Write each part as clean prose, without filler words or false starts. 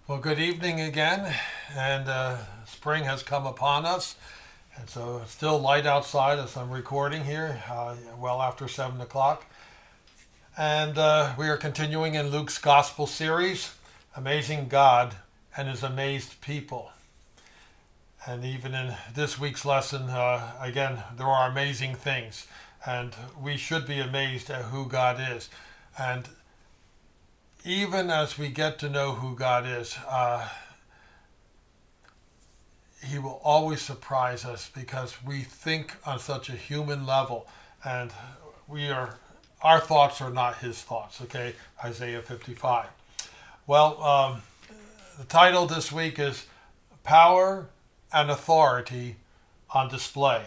Well, good evening again, and spring has come upon us, and so it's still light outside as I'm recording here, well after 7 o'clock. And we are continuing in Luke's Gospel series, Amazing God and His Amazed People. And even in this week's lesson, again, there are amazing things, and we should be amazed at who God is. And even as we get to know who God is, He will always surprise us because we think on such a human level, and our thoughts are not His thoughts. Okay, Isaiah 55. Well, the title this week is Power and Authority on Display,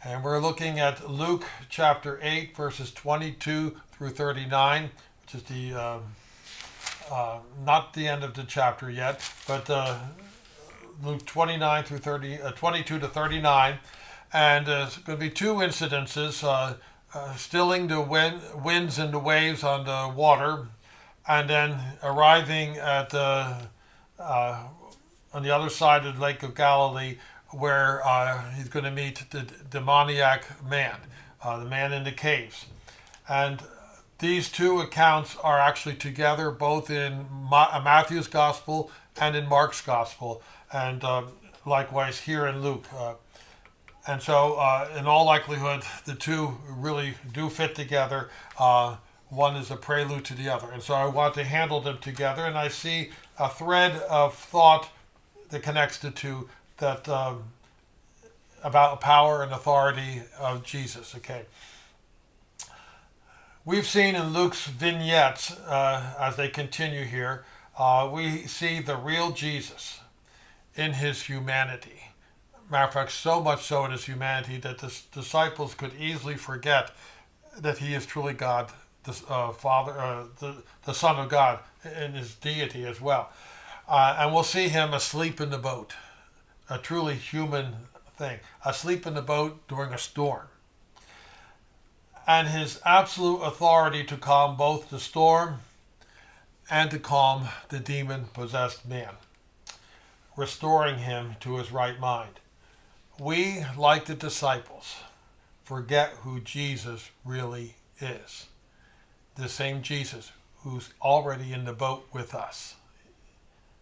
and we're looking at Luke chapter 8, verses 22 through 39, which is the not the end of the chapter yet, but Luke 29 through 22 to 39, and it's going to be two incidences: stilling the winds and the waves on the water, and then arriving at on the other side of the Lake of Galilee, where he's going to meet the demoniac man, the man in the caves, and these two accounts are actually together both in Matthew's Gospel and in Mark's Gospel, and likewise here in Luke. And so, in all likelihood, the two really do fit together. One is a prelude to the other. And so I want to handle them together, and I see a thread of thought that connects the two, that about power and authority of Jesus. Okay. We've seen in Luke's vignettes, as they continue here, we see the real Jesus in his humanity. Matter of fact, so much so in his humanity that the disciples could easily forget that he is truly God, the Father, the Son of God, in his deity as well. And we'll see him asleep in the boat, a truly human thing, asleep in the boat during a storm, and his absolute authority to calm both the storm and to calm the demon-possessed man, restoring him to his right mind. We, like the disciples, forget who Jesus really is. The same Jesus who's already in the boat with us.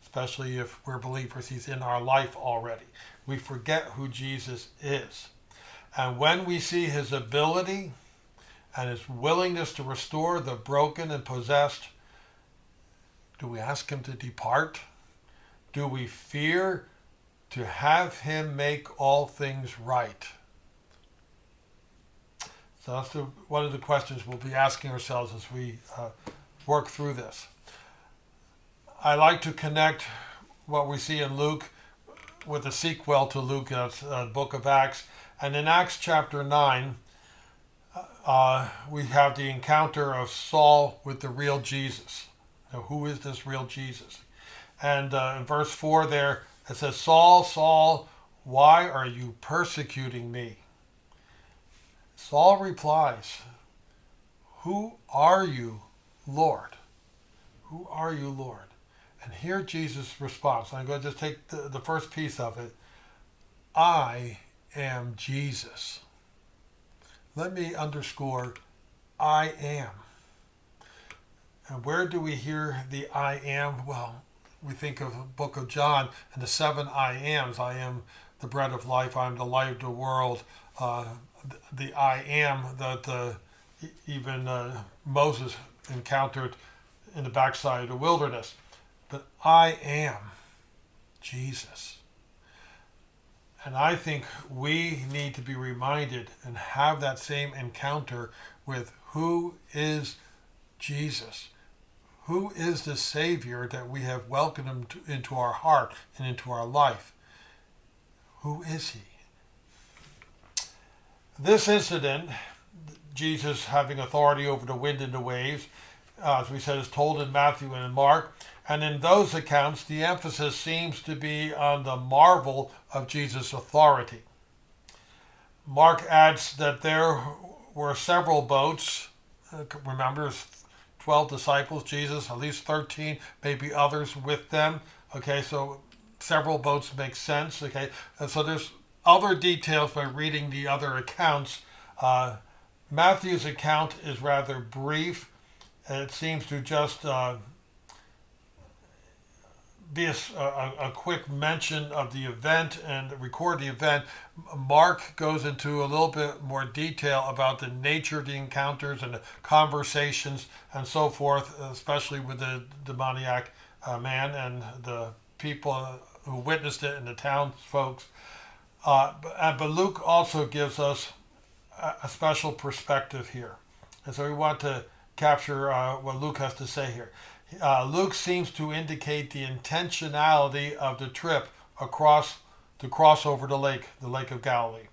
Especially if we're believers, he's in our life already. We forget who Jesus is. And when we see his ability and his willingness to restore the broken and possessed, do we ask him to depart? Do we fear to have him make all things right? So that's one of the questions we'll be asking ourselves as we work through this. I like to connect what we see in Luke with a sequel to Luke, the book of Acts. And in Acts chapter 9, we have the encounter of Saul with the real Jesus. Now, who is this real Jesus? And in verse 4 there, it says, Saul, Saul, why are you persecuting me? Saul replies, who are you, Lord? Who are you, Lord? And here Jesus responds. I'm going to just take the first piece of it. I am Jesus. Let me underscore, I am. And where do we hear the I am? Well, we think of the book of John and the 7 I ams. I am the bread of life. I am the light of the world. The I am that even Moses encountered in the backside of the wilderness. But I am Jesus. And I think we need to be reminded and have that same encounter with who is Jesus. Who is the Savior that we have welcomed him into our heart and into our life? Who is he? This incident, Jesus having authority over the wind and the waves, as we said, is told in Matthew and in Mark. And in those accounts, the emphasis seems to be on the marvel of Jesus' authority. Mark adds that there were several boats. Remember, 12 disciples, Jesus, at least 13, maybe others with them. Okay, so several boats make sense. Okay, and so there's other details by reading the other accounts. Matthew's account is rather brief. It seems to just be a quick mention of the event and record the event. Mark goes into a little bit more detail about the nature of the encounters and the conversations and so forth, especially with the demoniac man and the people who witnessed it and the townsfolk. But Luke also gives us a special perspective here. And so we want to capture what Luke has to say here. Luke seems to indicate the intentionality of the trip to cross over the Lake of Galilee,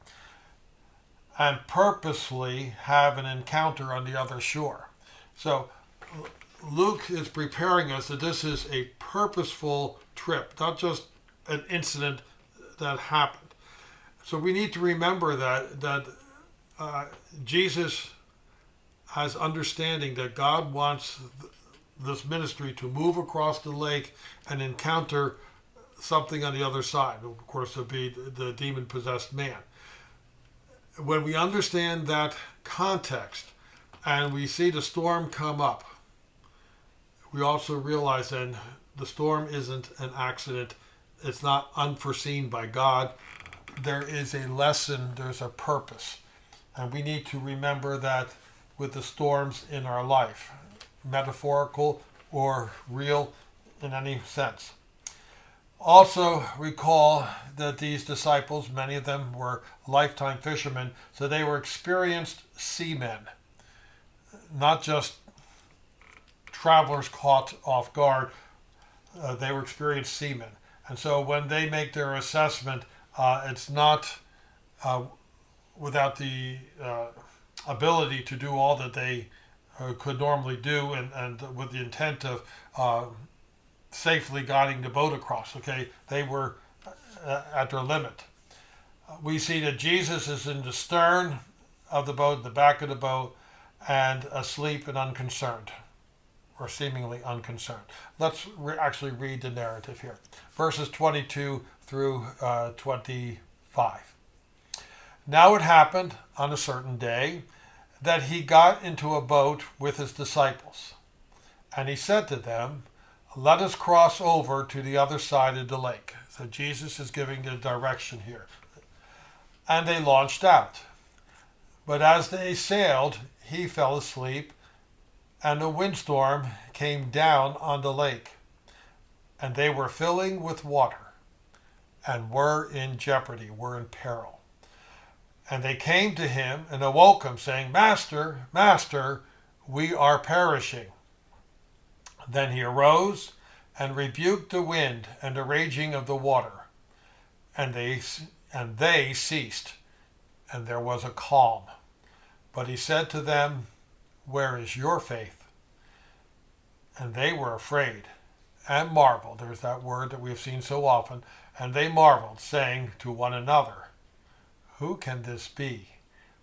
and purposely have an encounter on the other shore. So Luke is preparing us that this is a purposeful trip, not just an incident that happened. So we need to remember that Jesus has understanding that God wants this ministry to move across the lake and encounter something on the other side. Of course, it would be the demon-possessed man. When we understand that context and we see the storm come up, we also realize then the storm isn't an accident. It's not unforeseen by God. There is a lesson, there's a purpose. And we need to remember that with the storms in our life, metaphorical or real in any sense. Also recall that these disciples, many of them were lifetime fishermen, so they were experienced seamen, not just travelers caught off guard. They were experienced seamen. And so when they make their assessment, it's not without the ability to do all that they could normally do, and with the intent of safely guiding the boat across. Okay, they were at their limit. We see that Jesus is in the stern of the boat, the back of the boat, and asleep and unconcerned, or seemingly unconcerned. Let's actually read the narrative here. Verses 22 through 25. Now it happened on a certain day that he got into a boat with his disciples. And he said to them, "Let us cross over to the other side of the lake." So Jesus is giving the direction here. And they launched out. But as they sailed, he fell asleep, and a windstorm came down on the lake. And they were filling with water, and were in jeopardy, were in peril. And they came to him and awoke him, saying, "Master, Master, we are perishing." Then he arose and rebuked the wind and the raging of the water, and they ceased, and there was a calm. But he said to them, "Where is your faith?" And they were afraid and marveled. There's that word that we have seen so often. And they marveled, saying to one another, "Who can this be?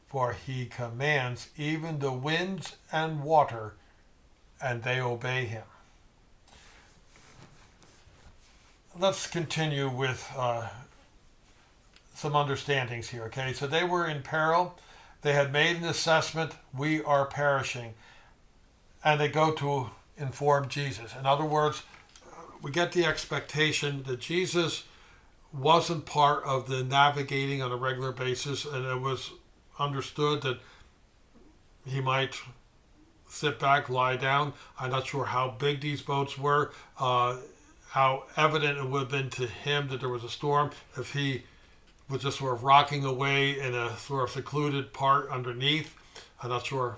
For he commands even the winds and water, and they obey him." Let's continue with some understandings here. Okay, so they were in peril. They had made an assessment, we are perishing. And they go to inform Jesus. In other words, we get the expectation that Jesus wasn't part of the navigating on a regular basis, and it was understood that he might sit back, lie down. I'm not sure how big these boats were, how evident it would have been to him that there was a storm if he was just sort of rocking away in a sort of secluded part underneath. I'm not sure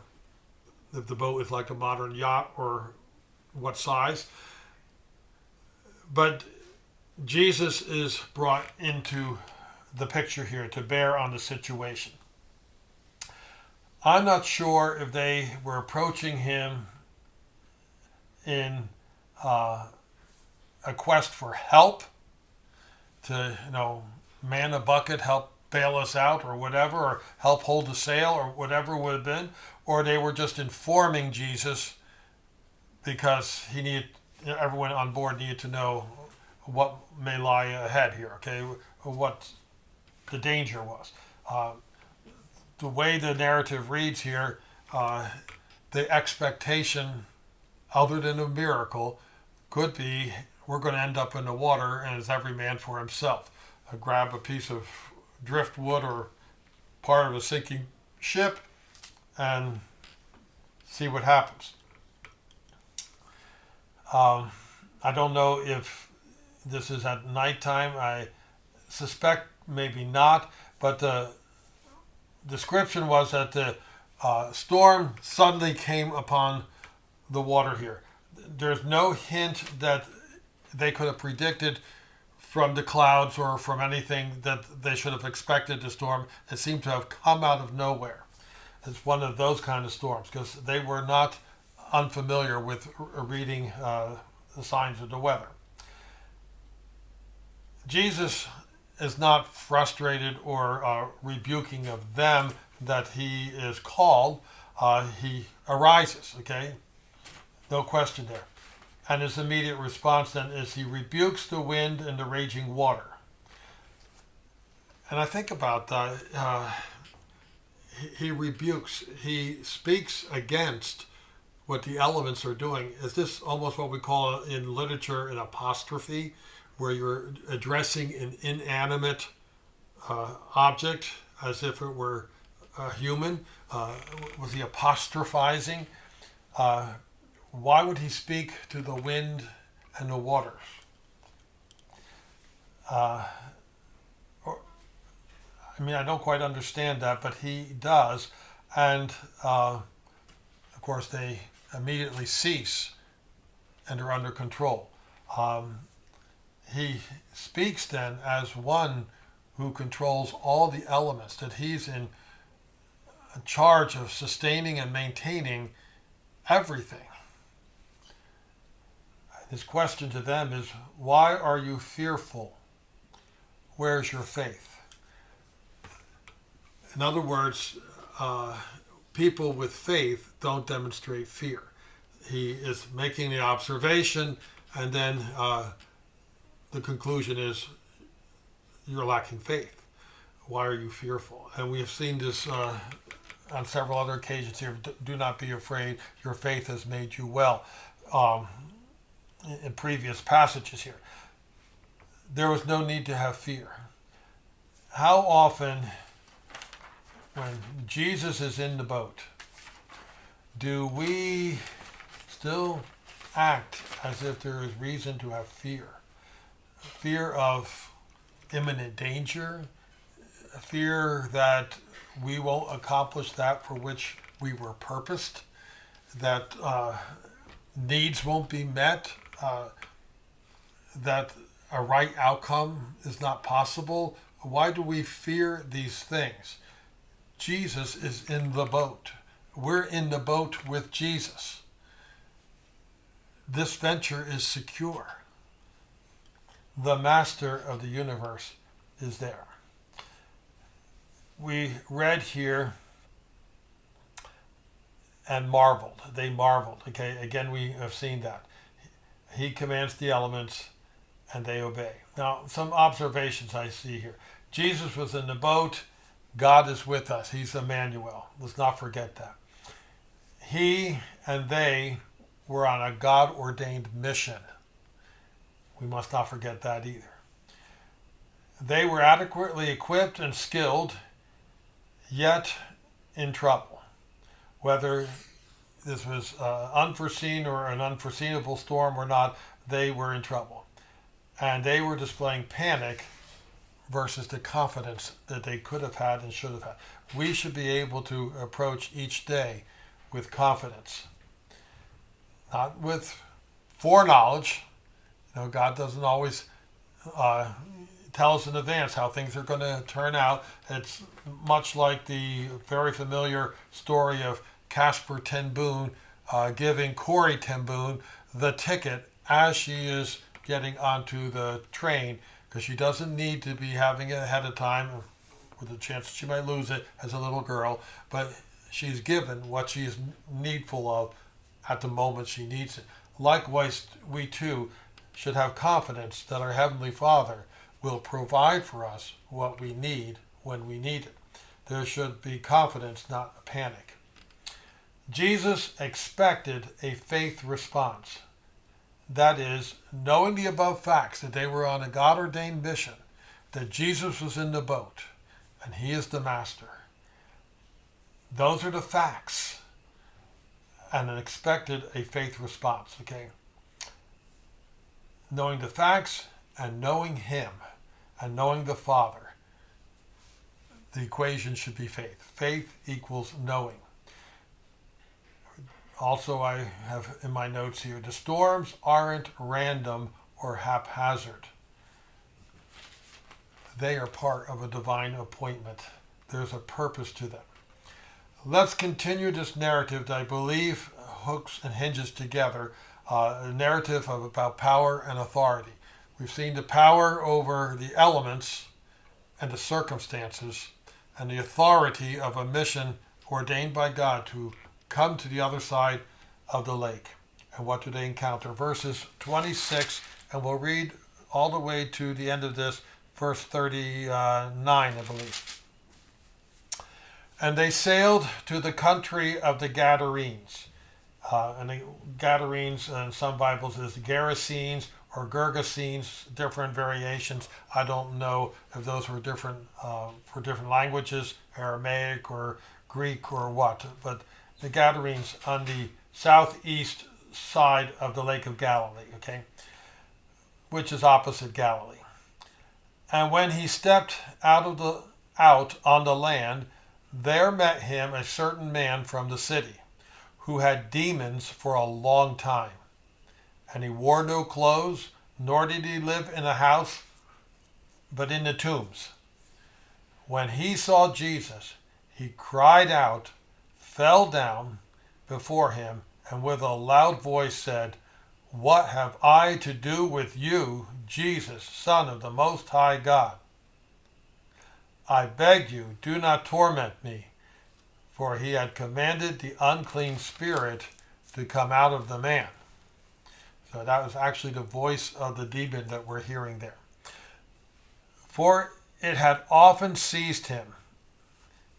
if the boat is like a modern yacht or what size. But Jesus is brought into the picture here to bear on the situation. I'm not sure if they were approaching him in a quest for help, to, man a bucket, help bail us out or whatever, or help hold the sail or whatever it would have been, or they were just informing Jesus because everyone on board needed to know what may lie ahead here. Okay, what the danger was. The way the narrative reads here, the expectation, other than a miracle, could be we're going to end up in the water and it's every man for himself. Grab a piece of driftwood or part of a sinking ship and see what happens. I don't know if this is at nighttime. I suspect maybe not, but the description was that the storm suddenly came upon the water here. There's no hint that they could have predicted from the clouds or from anything that they should have expected the storm. It seemed to have come out of nowhere. It's one of those kind of storms because they were not unfamiliar with reading the signs of the weather. Jesus is not frustrated or rebuking of them that he is called. He arises, okay? No question there. And his immediate response then is he rebukes the wind and the raging water. And I think about that. He rebukes, he speaks against what the elements are doing. Is this almost what we call in literature an apostrophe, where you're addressing an inanimate object as if it were a human? Was he apostrophizing? Why would he speak to the wind and the waters? I don't quite understand that, but he does. And, of course, they immediately cease and are under control. He speaks then as one who controls all the elements, that he's in charge of sustaining and maintaining everything. His question to them is, why are you fearful? Where's your faith? In other words, people with faith don't demonstrate fear. He is making the observation, and then the conclusion is, you're lacking faith. Why are you fearful? And we have seen this on several other occasions here. Do not be afraid. Your faith has made you well. In previous passages here, there was no need to have fear. How often, when Jesus is in the boat, do we still act as if there is reason to have fear? Fear of imminent danger, fear that we won't accomplish that for which we were purposed, that needs won't be met, that a right outcome is not possible. Why do we fear these things? Jesus is in the boat. We're in the boat with Jesus. This venture is secure. The master of the universe is there. We read here and marveled. They marveled. Okay, again, we have seen that. He commands the elements and they obey. Now, some observations I see here. Jesus was in the boat. God is with us. He's Emmanuel. Let's not forget that. He and they were on a God-ordained mission. We must not forget that either. They were adequately equipped and skilled, yet in trouble. Whether this was unforeseen or an unforeseeable storm or not, they were in trouble. And they were displaying panic versus the confidence that they could have had and should have had. We should be able to approach each day with confidence, not with foreknowledge. God doesn't always tell us in advance how things are going to turn out. It's much like the very familiar story of Casper Ten Boom giving Corrie Ten Boom the ticket as she is getting onto the train, because she doesn't need to be having it ahead of time with a chance that she might lose it as a little girl, but she's given what she is needful of at the moment she needs it. Likewise, we too should have confidence that our Heavenly Father will provide for us what we need when we need it. There should be confidence, not a panic. Jesus expected a faith response. That is, knowing the above facts, that they were on a God-ordained mission, that Jesus was in the boat, and he is the master. Those are the facts, and it expected a faith response, okay? Knowing the facts and knowing him and knowing the Father, the equation should be faith. Faith equals knowing. Also, I have in my notes here, the storms aren't random or haphazard. They are part of a divine appointment. There's a purpose to them. Let's continue this narrative that I believe hooks and hinges together, a narrative about power and authority. We've seen the power over the elements and the circumstances and the authority of a mission ordained by God to come to the other side of the lake. And what do they encounter? Verses 26, and we'll read all the way to the end of this, verse 39, I believe. And they sailed to the country of the Gadarenes. And the Gadarenes in some Bibles is Gerasenes or Gergesenes, different variations. I don't know if those were different for different languages, Aramaic or Greek or what, but the Gadarenes on the southeast side of the Lake of Galilee, okay, which is opposite Galilee. And when he stepped out on the land, there met him a certain man from the city, who had demons for a long time. And he wore no clothes, nor did he live in a house, but in the tombs. When he saw Jesus, he cried out, fell down before him, and with a loud voice said, What have I to do with you, Jesus, Son of the Most High God? I beg you, do not torment me. For he had commanded the unclean spirit to come out of the man. So that was actually the voice of the demon that we're hearing there. For it had often seized him.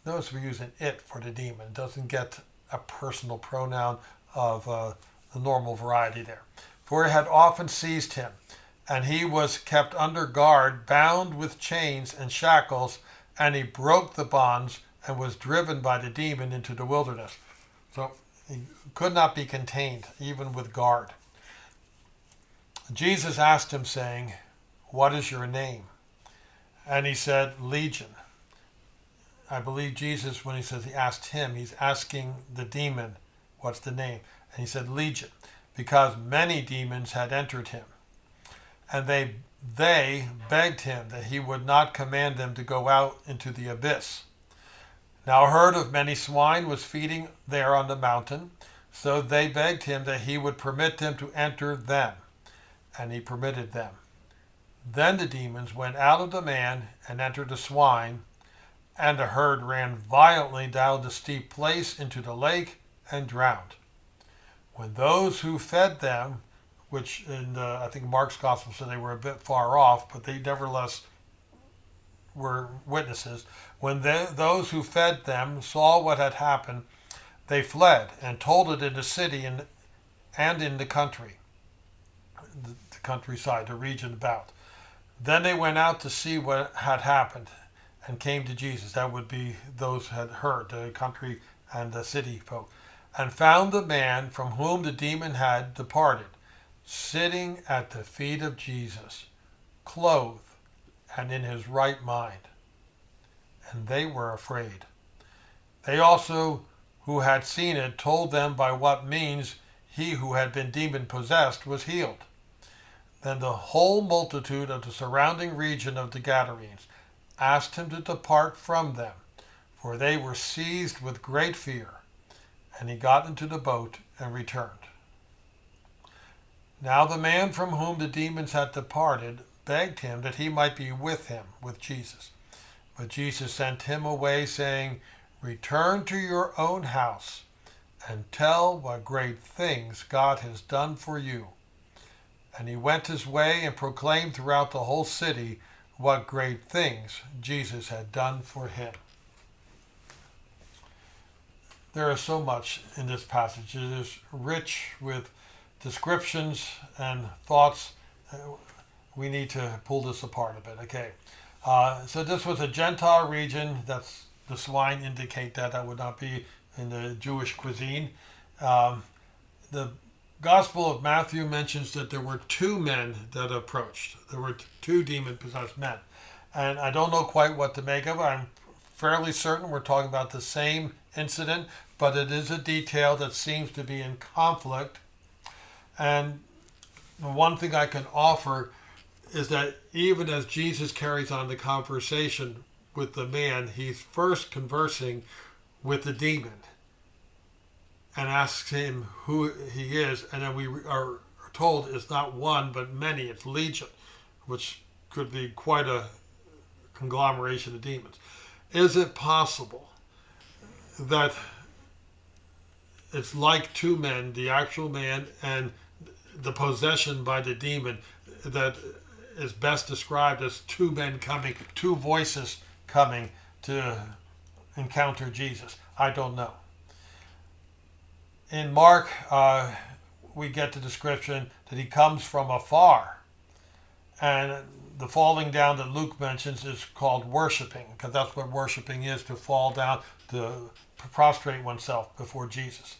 Notice we're using it for the demon. It doesn't get a personal pronoun of the normal variety there. For it had often seized him, and he was kept under guard, bound with chains and shackles, and he broke the bonds and was driven by the demon into the wilderness. So he could not be contained, even with guard. Jesus asked him, saying, What is your name? And he said, Legion. I believe Jesus, when he says he asked him, he's asking the demon, what's the name? And he said, Legion, because many demons had entered him. And they begged him that he would not command them to go out into the abyss. Now a herd of many swine was feeding there on the mountain, so they begged him that he would permit them to enter them, and he permitted them. Then the demons went out of the man and entered the swine, and the herd ran violently down the steep place into the lake and drowned. When those who fed them, which in I think Mark's gospel said they were a bit far off, but they nevertheless were witnesses. When those who fed them saw what had happened, they fled and told it in the city and in the country, the countryside, the region about. Then they went out to see what had happened and came to Jesus. That would be those who had heard, the country and the city folk, and found the man from whom the demon had departed, sitting at the feet of Jesus, clothed and in his right mind. And they were afraid. They also, who had seen it, told them by what means he who had been demon-possessed was healed. Then the whole multitude of the surrounding region of the Gadarenes asked him to depart from them, for they were seized with great fear. And he got into the boat and returned. Now the man from whom the demons had departed begged him that he might be with him, with Jesus. But Jesus sent him away, saying, Return to your own house and tell what great things God has done for you." And he went his way and proclaimed throughout the whole city what great things Jesus had done for him. There is so much in this passage. It is rich with descriptions and thoughts. We need to pull this apart a bit. Okay. So this was a Gentile region. That's the swine indicate that. That would not be in the Jewish cuisine. The Gospel of Matthew mentions that there were two men that approached. There were two demon-possessed men. And I don't know quite what to make of it. I'm fairly certain we're talking about the same incident, but it is a detail that seems to be in conflict. And the one thing I can offer is that even as Jesus carries on the conversation with the man, he's first conversing with the demon and asks him who he is, and then we are told it's not one but many, it's legion, which could be quite a conglomeration of demons. Is it possible that it's like two men, the actual man and the possession by the demon, that is best described as two men coming, two voices coming to encounter Jesus? I don't know. In Mark, we get the description that he comes from afar. And the falling down that Luke mentions is called worshiping, because that's what worshiping is, to fall down, to prostrate oneself before Jesus.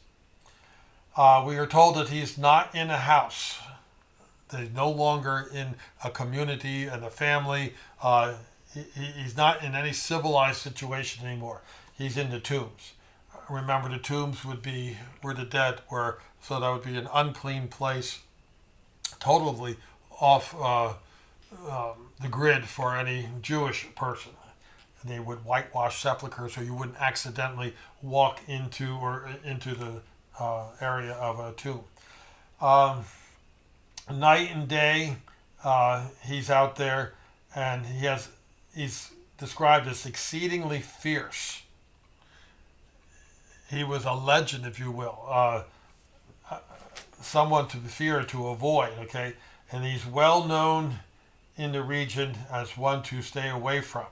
We are told that he's not in a house. That he's no longer in a community and a family. He's not in any civilized situation anymore. He's in the tombs. Remember, the tombs would be where the dead were, so that would be an unclean place, totally off the grid for any Jewish person. And they would whitewash sepulchres so you wouldn't accidentally walk into the area of a tomb. Night and day, he's out there, and he's described as exceedingly fierce. He was a legend, if you will, someone to fear, to avoid, okay? And he's well known in the region as one to stay away from.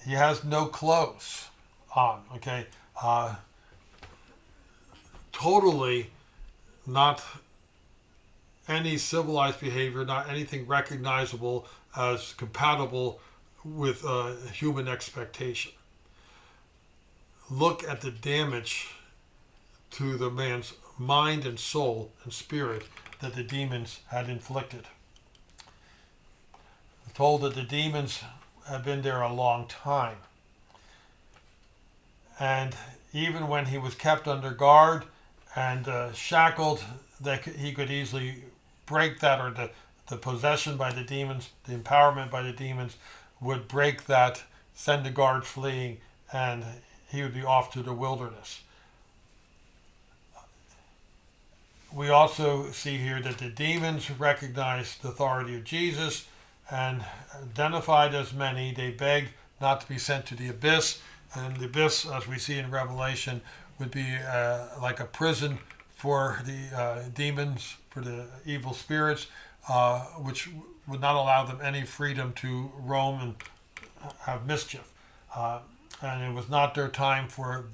He has no clothes on, okay? Totally not any civilized behavior, not anything recognizable as compatible with human expectation. Look at the damage to the man's mind and soul and spirit that the demons had inflicted. I'm told that the demons had been there a long time. And even when he was kept under guard and shackled, that he could easily break that, or the possession by the demons, the empowerment by the demons would break that, send the guard fleeing, and he would be off to the wilderness. We also see here that the demons recognized the authority of Jesus and identified as many. They begged not to be sent to the abyss, and the abyss, as we see in Revelation, would be like a prison for the demons, for the evil spirits, which would not allow them any freedom to roam and have mischief. And it was not their time for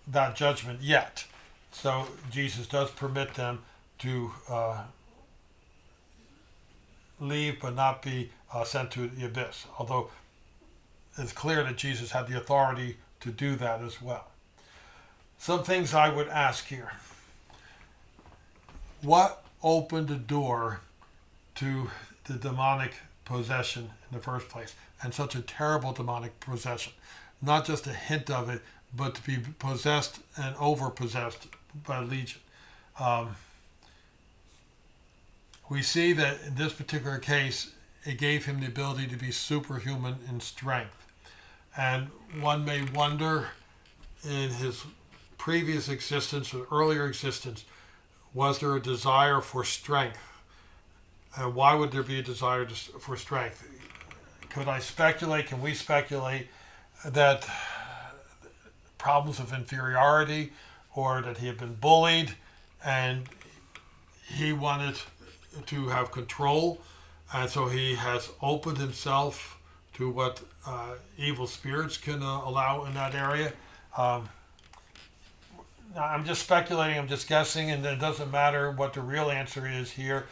that judgment yet. So Jesus does permit them to leave but not be sent to the abyss, although it's clear that Jesus had the authority to do that as well. Some things I would ask here. What opened the door to the demonic possession in the first place, and such a terrible demonic possession? Not just a hint of it, but to be possessed and over-possessed by legion. We see that in this particular case, it gave him the ability to be superhuman in strength. And one may wonder, in his previous existence or earlier existence, was there a desire for strength? And why would there be a desire for strength? Could I speculate, can we speculate, that problems of inferiority, or that he had been bullied and he wanted to have control. And so he has opened himself to what evil spirits can allow in that area. Um, I'm just speculating, I'm just guessing, and it doesn't matter what the real answer is here,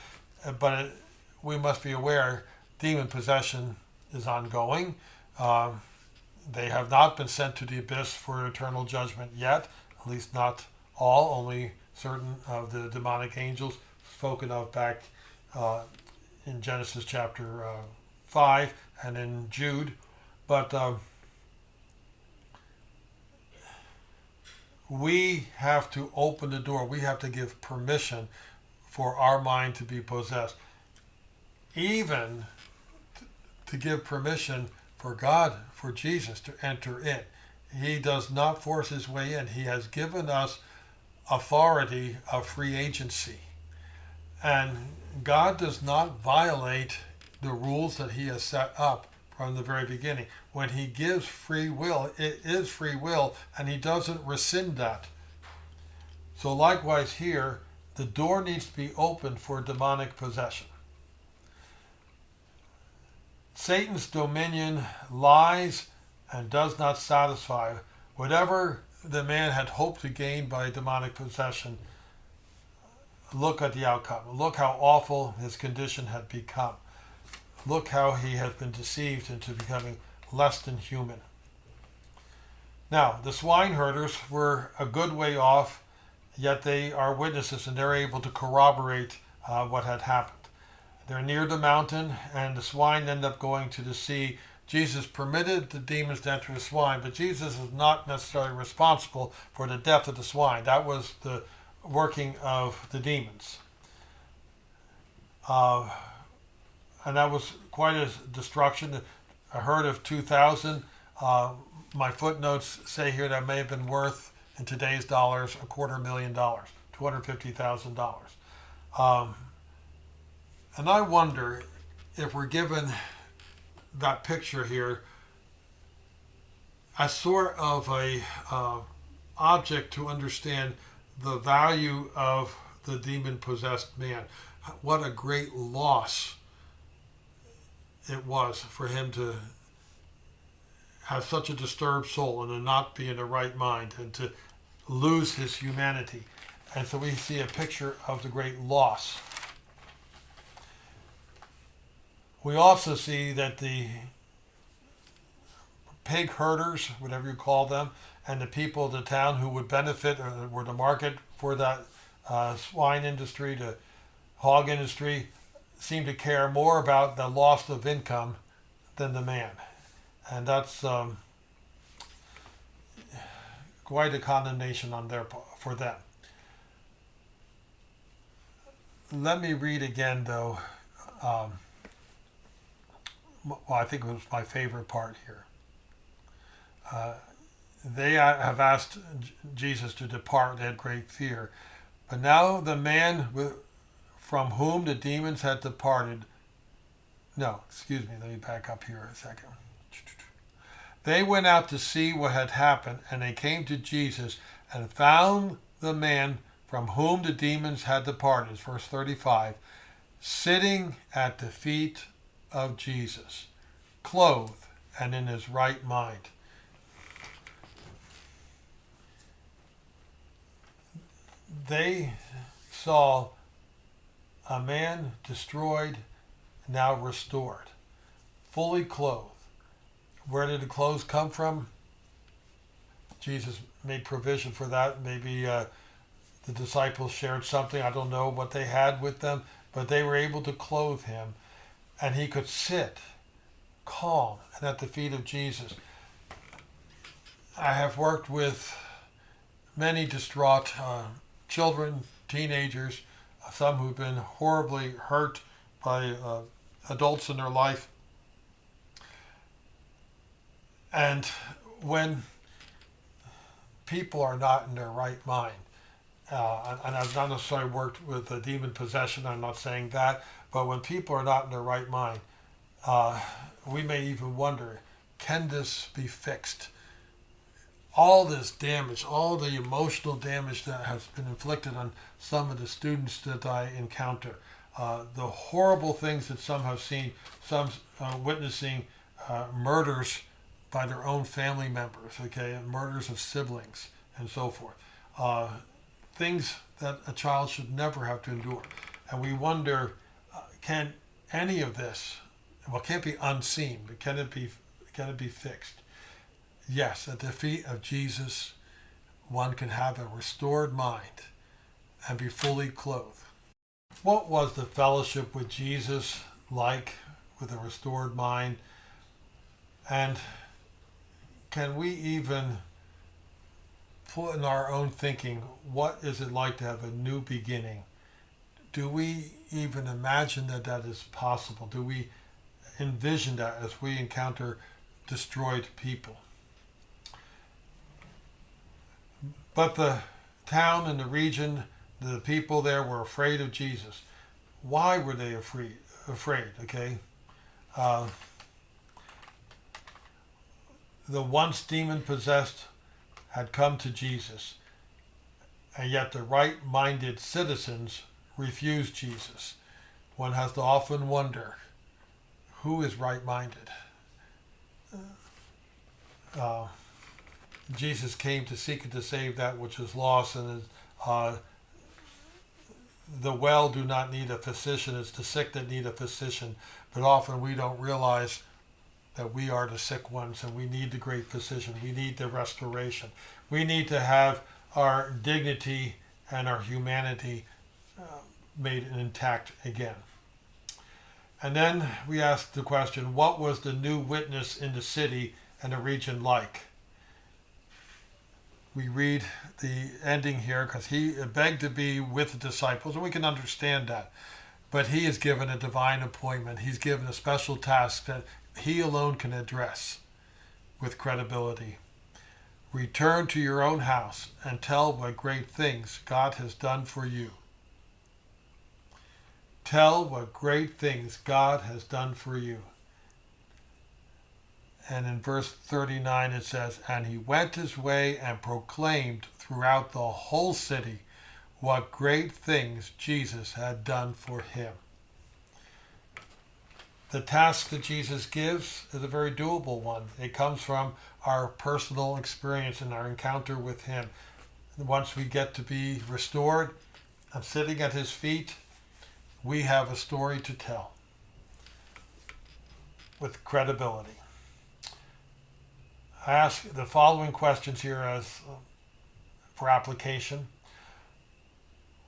we must be aware demon possession is ongoing. They have not been sent to the abyss for eternal judgment yet, at least not all, only certain of the demonic angels spoken of back in Genesis chapter 5 and in Jude. But we have to open the door. We have to give permission for our mind to be possessed. Even to give permission for God, for Jesus to enter in. He does not force his way in. He has given us authority of free agency. And God does not violate the rules that he has set up from the very beginning. When he gives free will, it is free will, and he doesn't rescind that. So likewise here, the door needs to be opened for demonic possession. Satan's dominion lies and does not satisfy. Whatever the man had hoped to gain by demonic possession, look at the outcome. Look how awful his condition had become. Look how he has been deceived into becoming less than human. Now, the swine herders were a good way off, yet they are witnesses and they're able to corroborate what had happened. They're near the mountain, and the swine end up going to the sea. Jesus permitted the demons to enter the swine, but Jesus is not necessarily responsible for the death of the swine. That was the working of the demons. And that was quite a destruction. A herd of 2,000. My footnotes say here that may have been worth, in today's dollars, $250,000, $250,000. And I wonder if we're given that picture here as sort of a object to understand the value of the demon-possessed man. What a great loss it was for him to have such a disturbed soul and to not be in the right mind and to lose his humanity. And so we see a picture of the great loss. We also see that the pig herders, whatever you call them, and the people of the town who would benefit or were the market for that swine industry, the hog industry, seem to care more about the loss of income than the man. And that's quite a condemnation on their part for them. Let me read again, though. I think it was my favorite part here. They have asked Jesus to depart. They had great fear. But now the man from whom the demons had departed. No, excuse me. Let me back up here a second. They went out to see what had happened, and they came to Jesus and found the man from whom the demons had departed, verse 35, sitting at the feet of Jesus, clothed and in his right mind. They saw a man destroyed, now restored, fully clothed. Where did the clothes come from? Jesus made provision for that. Maybe the disciples shared something. I don't know what they had with them, but they were able to clothe him, and he could sit calm and at the feet of Jesus. I have worked with many distraught children, teenagers, some who've been horribly hurt by adults in their life. And when people are not in their right mind, and I've not necessarily worked with the demon possession, I'm not saying that, but when people are not in their right mind, we may even wonder, can this be fixed? all this damage, all the emotional damage that has been inflicted on some of the students that I encounter, the horrible things that some have seen, some witnessing murders by their own family members, okay, murders of siblings and so forth, things that a child should never have to endure. And we wonder, can any of this, well, it can't be unseen, but can it be fixed? Yes, at the feet of Jesus, one can have a restored mind and be fully clothed. What was the fellowship with Jesus like with a restored mind? And can we even put in our own thinking, what is it like to have a new beginning? Do we even imagine that that is possible? Do we envision that as we encounter destroyed people? But the town and the region, the people there were afraid of Jesus. Why were they afraid? Okay, the once demon-possessed had come to Jesus, and yet the right-minded citizens refused Jesus. One has to often wonder, who is right-minded? Jesus came to seek and to save that which is lost, and the well do not need a physician, it's the sick that need a physician. But often we don't realize that we are the sick ones, and we need the great physician. We need the restoration. We need to have our dignity and our humanity made intact again. And then we ask the question, what was the new witness in the city and the region like? We read the ending here because he begged to be with the disciples, and we can understand that. But he is given a divine appointment. He's given a special task that he alone can address with credibility. Return to your own house and tell what great things God has done for you. Tell what great things God has done for you. And in verse 39 it says, and he went his way and proclaimed throughout the whole city what great things Jesus had done for him. The task that Jesus gives is a very doable one. It comes from our personal experience and our encounter with him. Once we get to be restored and sitting at his feet, we have a story to tell with credibility. I ask the following questions here as for application.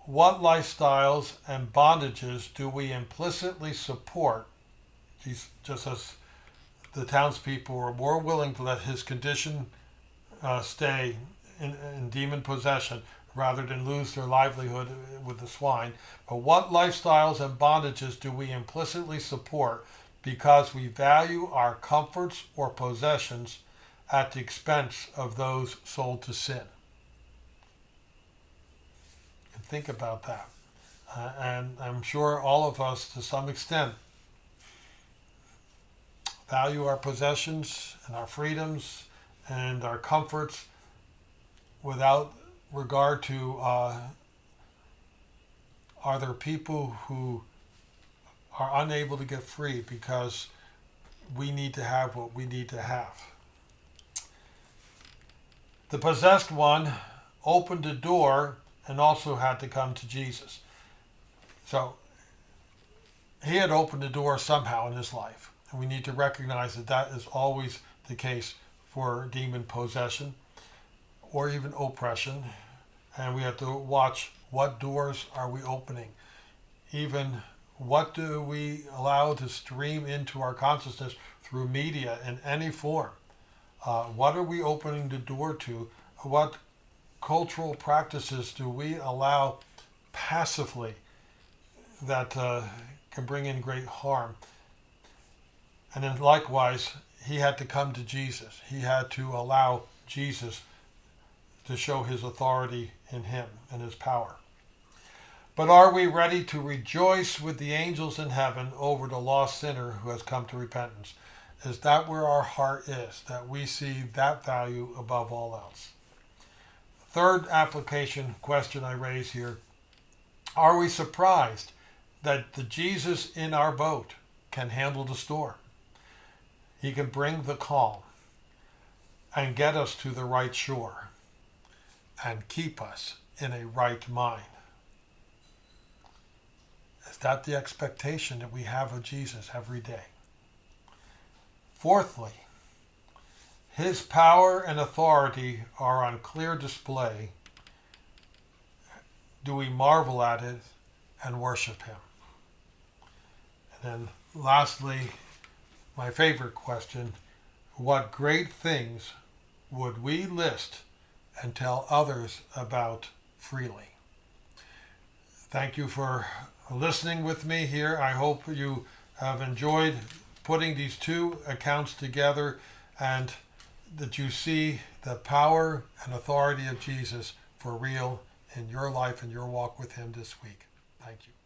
What lifestyles and bondages do we implicitly support? Just as the townspeople were more willing to let his condition stay in demon possession rather than lose their livelihood with the swine. But what lifestyles and bondages do we implicitly support because we value our comforts or possessions at the expense of those sold to sin? And think about that. And I'm sure all of us, to some extent, value our possessions and our freedoms and our comforts without regard to are there people who are unable to get free because we need to have what we need to have. The possessed one opened the door and also had to come to Jesus. So he had opened the door somehow in his life. And we need to recognize that that is always the case for demon possession or even oppression. And we have to watch what doors are we opening. Even what do we allow to stream into our consciousness through media in any form? What are we opening the door to? What cultural practices do we allow passively that can bring in great harm? And then likewise, he had to come to Jesus. He had to allow Jesus to show his authority in him and his power. But are we ready to rejoice with the angels in heaven over the lost sinner who has come to repentance? Is that where our heart is? That we see that value above all else? Third application question I raise here. Are we surprised that the Jesus in our boat can handle the storm? He can bring the calm and get us to the right shore and keep us in a right mind. Is that the expectation that we have of Jesus every day? Fourthly, his power and authority are on clear display. Do we marvel at it and worship him? And then lastly, my favorite question, what great things would we list and tell others about freely? Thank you for listening with me here. I hope you have enjoyed putting these two accounts together and that you see the power and authority of Jesus for real in your life and your walk with him this week. Thank you.